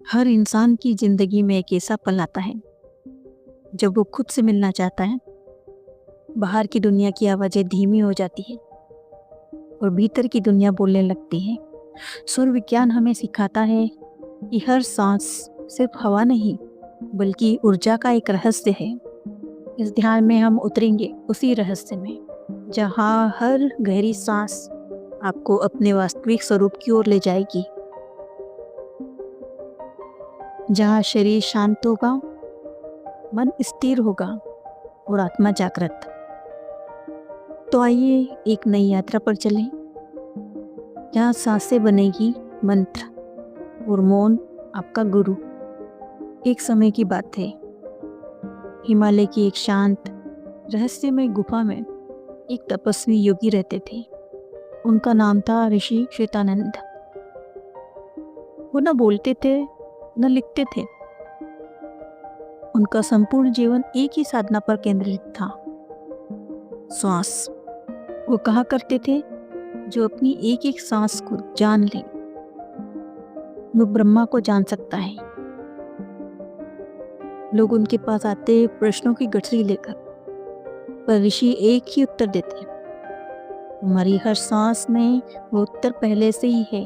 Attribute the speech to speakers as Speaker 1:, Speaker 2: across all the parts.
Speaker 1: हर इंसान की जिंदगी में एक ऐसा पल आता है जब वो खुद से मिलना चाहता है। बाहर की दुनिया की आवाज़ें धीमी हो जाती है और भीतर की दुनिया बोलने लगती है। स्वर विज्ञान हमें सिखाता है कि हर सांस सिर्फ हवा नहीं बल्कि ऊर्जा का एक रहस्य है। इस ध्यान में हम उतरेंगे उसी रहस्य में जहाँ हर गहरी सांस आपको अपने वास्तविक स्वरूप की ओर ले जाएगी, जहाँ शरीर शांत होगा, मन स्थिर होगा और आत्मा जागृत। तो आइए एक नई यात्रा पर चलें, जहाँ सांसें बनेगी मंत्र और मौन आपका गुरु। एक समय की बात है, हिमालय की एक शांत रहस्यमय गुफा में एक तपस्वी योगी रहते थे। उनका नाम था ऋषि श्वेतानंद। वो न बोलते थे न लिखते थे। उनका संपूर्ण जीवन एक ही साधना पर केंद्रित था, श्वास। वो कहा करते थे, जो अपनी एक एक सांस को जान ले वो ब्रह्मा को जान सकता है। लोग उनके पास आते प्रश्नों की गठरी लेकर, पर ऋषि एक ही उत्तर देते, हमारी हर सांस में वो उत्तर पहले से ही है,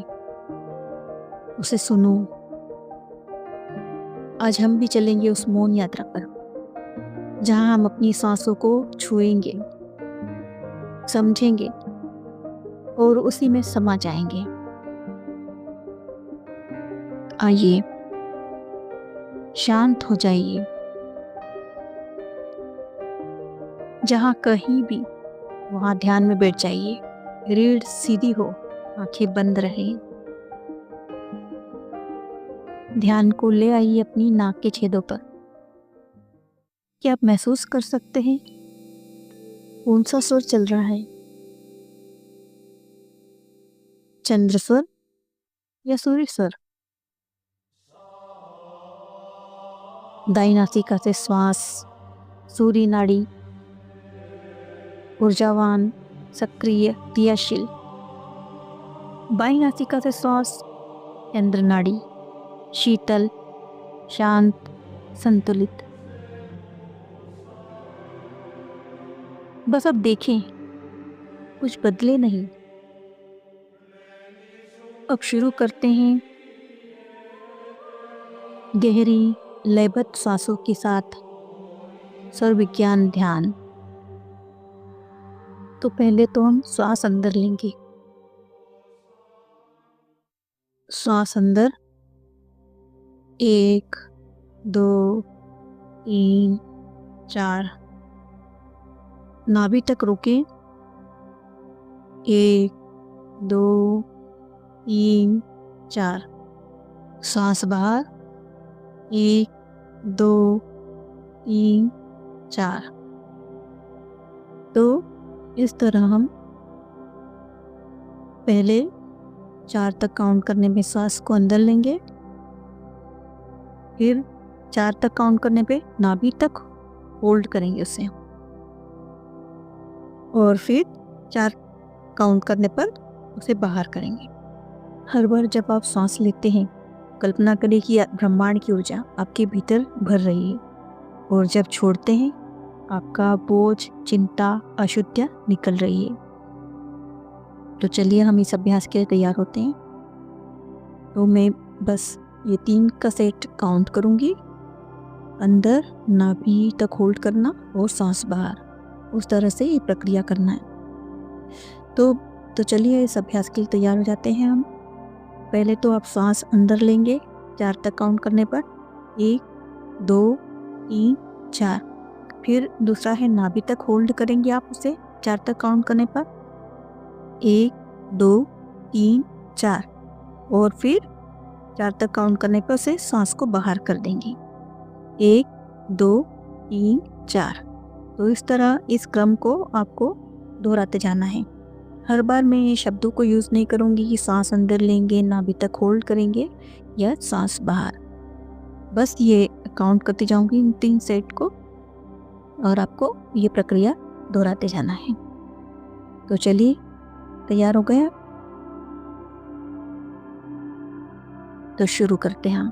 Speaker 1: उसे सुनो। आज हम भी चलेंगे उस मौन यात्रा पर, जहां हम अपनी सांसों को छुएंगे, समझेंगे और उसी में समा जाएंगे। आइए शांत हो जाइए, जहां कहीं भी वहां ध्यान में बैठ जाइए। रीढ़ सीधी हो, आंखें बंद रहे। ध्यान को ले आइए अपनी नाक के छेदों पर। क्या आप महसूस कर सकते हैं कौन सा स्वर चल रहा है? चंद्र स्वर या सूर्य स्वर? दाई नासिका से श्वास, सूर्य नाड़ी, ऊर्जावान, सक्रिय, क्रियाशील। बाई नासिका से श्वास, चंद्र नाड़ी, शीतल, शांत, संतुलित। बस अब देखें, कुछ बदले नहीं। अब शुरू करते हैं गहरी लयबद्ध सांसों के साथ स्वर विज्ञान ध्यान। तो पहले तो हम श्वास अंदर लेंगे। श्वास अंदर, 1 2 3 4। नाभि तक रोकें, 1 2 3 4। सांस बाहर, 1 2 3 4। तो इस तरह हम पहले 4 तक काउंट करने में श्वास को अंदर लेंगे, फिर 4 तक काउंट करने पे नाभि तक होल्ड करेंगे उसे, और फिर 4 काउंट करने पर उसे बाहर करेंगे। हर बार जब आप सांस लेते हैं, कल्पना करें कि ब्रह्मांड की ऊर्जा आपके भीतर भर रही है, और जब छोड़ते हैं आपका बोझ, चिंता, अशुद्धियाँ निकल रही है। तो चलिए हम इस अभ्यास के लिए तैयार होते हैं। तो मैं बस ये 3 का सेट काउंट करूँगी, अंदर नाभि तक होल्ड करना और सांस बाहर, उस तरह से ये प्रक्रिया करना है। तो चलिए इस अभ्यास के लिए तैयार हो जाते हैं हम। पहले तो आप सांस अंदर लेंगे 4 तक काउंट करने पर, 1 2 3 4। फिर दूसरा है नाभि तक होल्ड करेंगे आप उसे 4 तक काउंट करने पर, 1 2 3 4। और फिर 4 तक काउंट करने पर उसे सांस को बाहर कर देंगे, 1 2 3 4। तो इस तरह इस क्रम को आपको दोहराते जाना है। हर बार मैं ये शब्दों को यूज़ नहीं करूँगी कि सांस अंदर लेंगे, नाभि तक होल्ड करेंगे या सांस बाहर। बस ये काउंट करती जाऊँगी इन 3 सेट को, और आपको ये प्रक्रिया दोहराते जाना है। तो चलिए तैयार हो गया, तो शुरू करते हैं हम।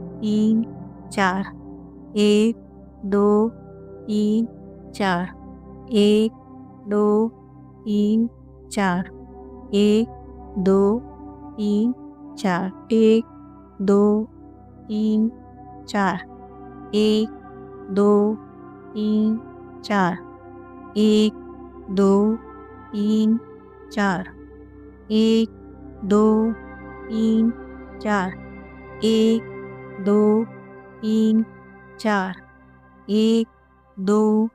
Speaker 1: तीन, चार, 1, 2, 3, 4, 1, 2, 3, 4, 1, 2, 3, 4, 1, 2, 3, 4, 1, 2, 3, 4, 1, 2, 3, 4, 1, 2, 3, 4, 1, 2, 3, 4, 1, 2,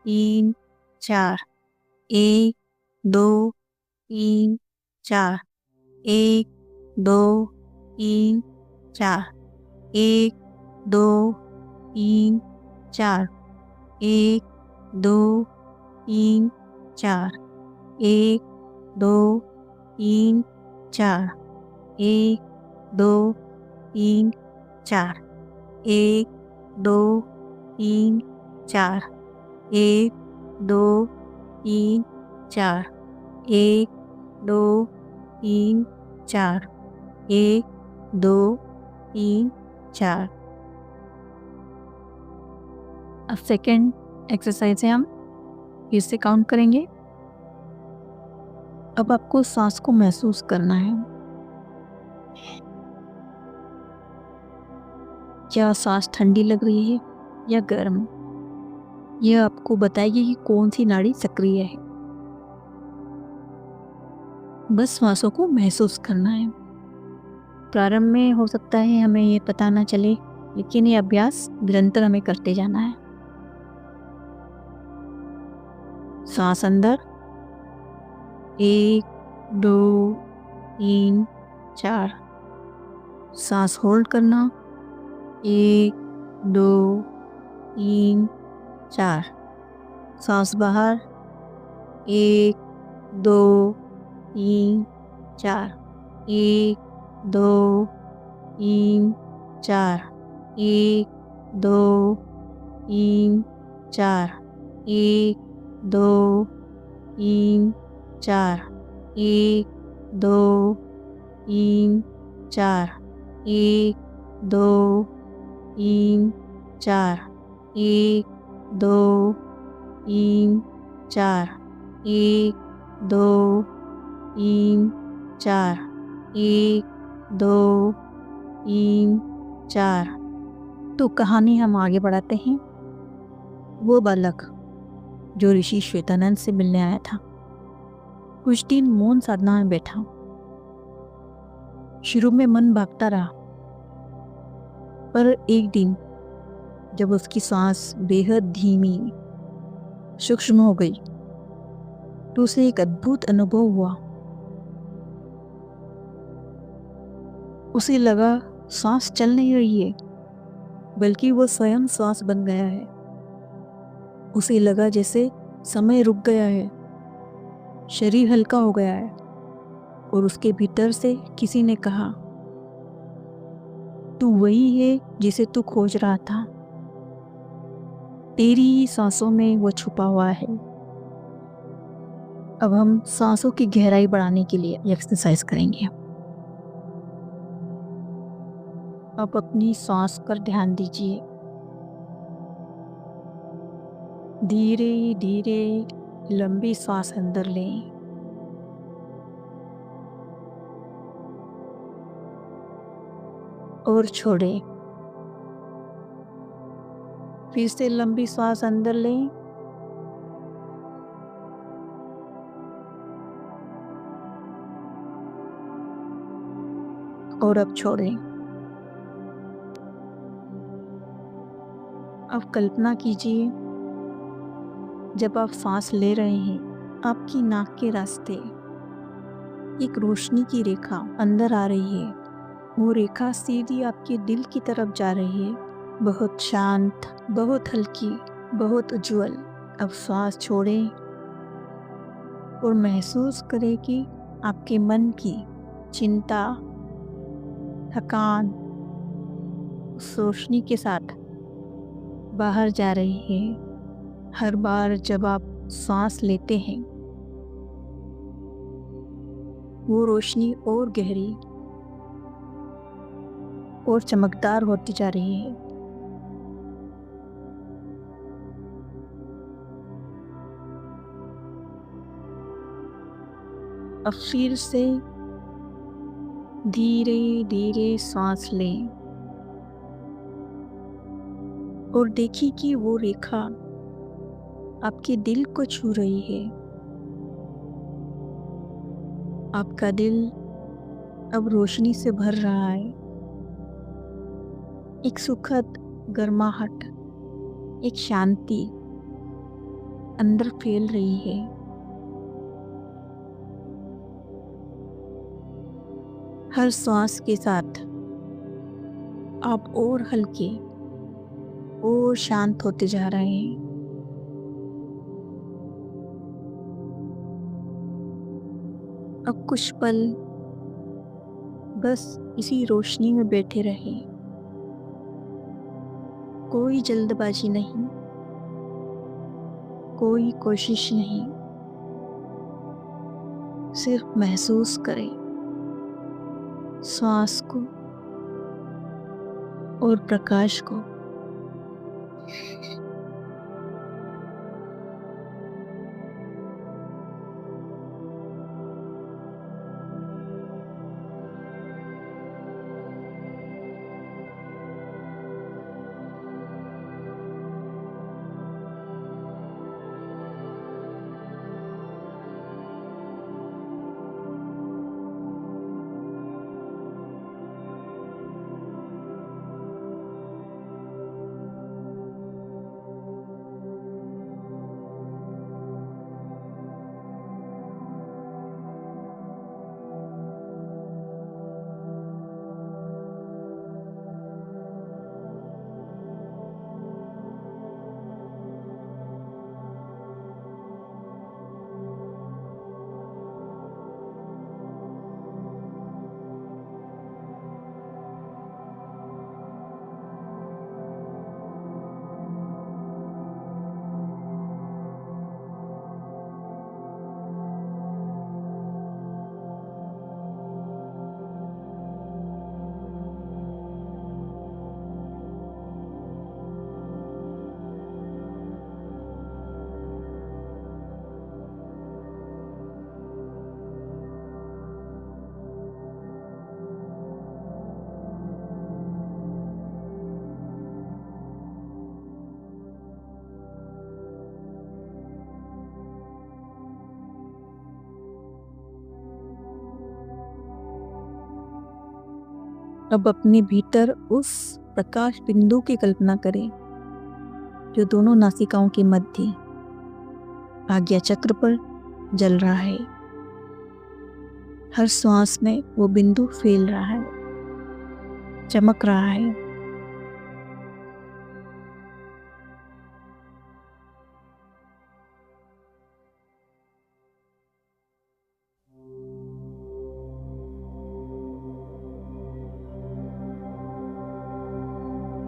Speaker 1: 3, 4, 1, 2, 3, 4, 1, 2, 3, 4, 1, 2, 3, 4, 1, 2, 3, 4, 1, 2, 3, 4, 1, 2, 3, 4, 1, 2, 3, 4, 1, 2, 3, 4, 1, 2, 3, 4, 1, 2, 3, 4। अब सेकेंड एक्सरसाइज है, हम फिर से काउंट करेंगे। अब आपको सांस को महसूस करना है। क्या सांस ठंडी लग रही है या गर्म? यह आपको बताएगी कि कौन सी नाड़ी सक्रिय है। बस सांसों को महसूस करना है। प्रारंभ में हो सकता है हमें ये पता ना चले, लेकिन ये अभ्यास निरंतर हमें करते जाना है। सांस अंदर, 1, 2, 3, 4। सांस होल्ड करना, 1, 2, 3, 4। सांस बाहर, 1, 2, 3, 4, 1, 2, 3, 4, 1, 2, 3, 4, 1, 2, 3, 4, 1, 2, 3, 4, 1, 2, 3, 4, 1, 2, 3, 4, 1, 2, 3, 4, 1, 2, 3, 4। तो कहानी हम आगे बढ़ाते हैं। वो बालक जो ऋषि श्वेतानंद से मिलने आया था, कुछ दिन मौन साधना में बैठा। शुरू में मन भागता रहा, पर एक दिन जब उसकी सांस बेहद धीमी, सूक्ष्म हो गई, तो उसे एक अद्भुत अनुभव हुआ। उसे लगा सांस चल नहीं रही है, बल्कि वो स्वयं सांस बन गया है। उसे लगा जैसे समय रुक गया है, शरीर हल्का हो गया है, और उसके भीतर से किसी ने कहा, तू वही है जिसे तू खोज रहा था। तेरी ही सांसों में वो छुपा हुआ है। अब हम सांसों की गहराई बढ़ाने के लिए एक्सरसाइज करेंगे। अब अपनी सांस पर ध्यान दीजिए। धीरे धीरे लंबी सांस अंदर लें और छोड़ें। फिर से लंबी सांस अंदर लें और अब छोड़ें। अब कल्पना कीजिए, जब आप सांस ले रहे हैं, आपकी नाक के रास्ते एक रोशनी की रेखा अंदर आ रही है। वो रेखा सीधी आपके दिल की तरफ जा रही है, बहुत शांत, बहुत हल्की, बहुत उज्जवल। अब सांस छोड़ें और महसूस करें कि आपके मन की चिंता, थकान उस रोशनी के साथ बाहर जा रही है। हर बार जब आप सांस लेते हैं, वो रोशनी और गहरी और चमकदार होती जा रही है। अब फिर से धीरे धीरे सांस लें और देखिए कि वो रेखा आपके दिल को छू रही है। आपका दिल अब रोशनी से भर रहा है। एक सुखद गर्माहट, एक शांति अंदर फैल रही है। हर सांस के साथ आप और हल्के और शांत होते जा रहे हैं। अब कुछ पल बस इसी रोशनी में बैठे रहें। कोई जल्दबाजी नहीं, कोई कोशिश नहीं, सिर्फ महसूस करें सांस को और प्रकाश को। अब अपने भीतर उस प्रकाश बिंदु की कल्पना करें जो दोनों नासिकाओं के मध्य आज्ञा चक्र पर जल रहा है। हर श्वास में वो बिंदु फैल रहा है, चमक रहा है।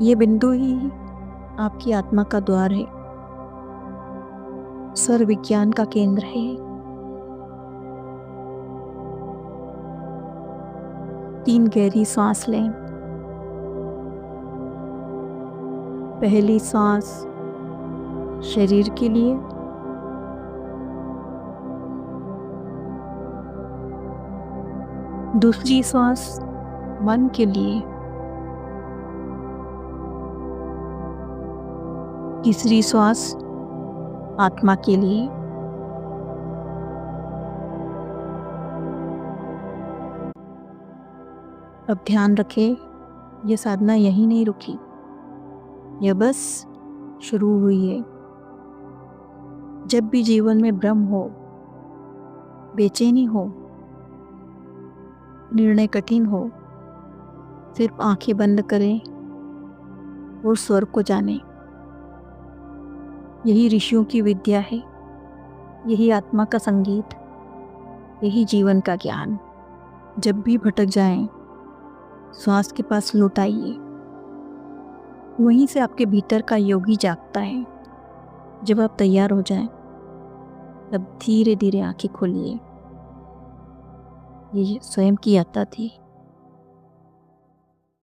Speaker 1: ये बिंदु ही आपकी आत्मा का द्वार है, सर्व विज्ञान का केंद्र है। 3 गहरी सांस लें। पहली सांस शरीर के लिए, दूसरी सांस मन के लिए, तीसरी श्वास आत्मा के लिए। अब ध्यान रखें, यह साधना यहीं नहीं रुकी, यह बस शुरू हुई है। जब भी जीवन में भ्रम हो, बेचैनी हो, निर्णय कठिन हो, सिर्फ आंखें बंद करें और स्वर को जानें। यही ऋषियों की विद्या है, यही आत्मा का संगीत, यही जीवन का ज्ञान। जब भी भटक जाएं, श्वास के पास लौट आइए। वहीं से आपके भीतर का योगी जागता है। जब आप तैयार हो जाएं, तब धीरे धीरे आंखें खोलिए। ये स्वयं की यात्रा थी।